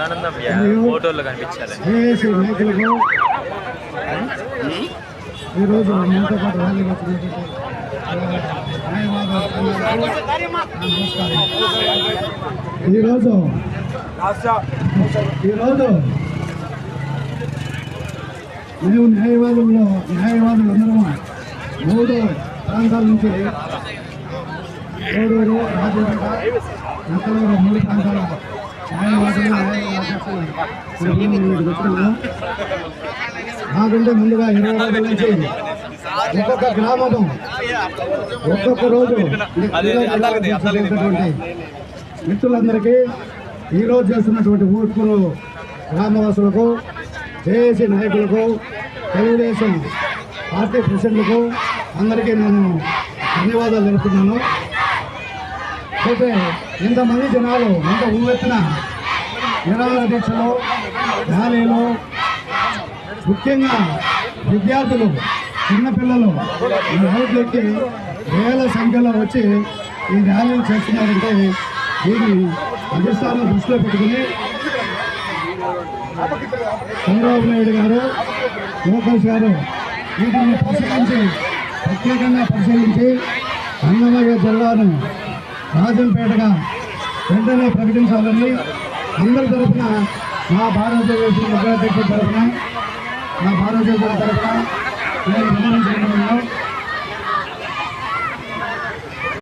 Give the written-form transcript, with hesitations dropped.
ఆనందం ఫోటోల్లో కనిపించాలి. ఈరోజు మనతో పాటు ర్యాలీ వచ్చినటువంటి ఈరోజు మేము న్యాయవాదులు అందరము 3 ప్రాంతాల నుంచి కోడూరు, రాజమండ్రి, నక్కలూరు 3 ప్రాంతాల న్యాయవాదులు వచ్చినాము. మాకంటే ముందుగా 20 రోజుల నుంచి ఒక్కొక్క గ్రామం ఒక్కొక్క రోజు మిత్రులందరికీ ఈరోజు చేస్తున్నటువంటి ఊట్కూరు గ్రామవాసులకు, జేఏసీ నాయకులకు, తెలుగుదేశం పార్టీ ప్రెసిడెంట్లకు అందరికీ నేను ధన్యవాదాలు తెలుపుతున్నాను. అయితే ఇంతమంది జనాలు ఇంత ఊవెత్తిన నిరాహార దీక్షలు, ర్యాలీలు, ముఖ్యంగా విద్యార్థులు, చిన్నపిల్లలు రోడ్లెక్కి వేల సంఖ్యలో వచ్చి ఈ ర్యాలీలు చేస్తున్నారంటే దీన్ని అధిష్టానం దృష్టిలో పెట్టుకుని చంద్రబాబు నాయుడు గారు, లోకేష్ గారు వీటిని ప్రత్యేకంగా పరిశీలించి అన్నమయ్య జిల్లాను రాజంపేటగా వెంటనే ప్రకటించాలని అందరి తరఫున మా భారతదేశం తరఫున నేను విన్నవించుకుంటున్నాను.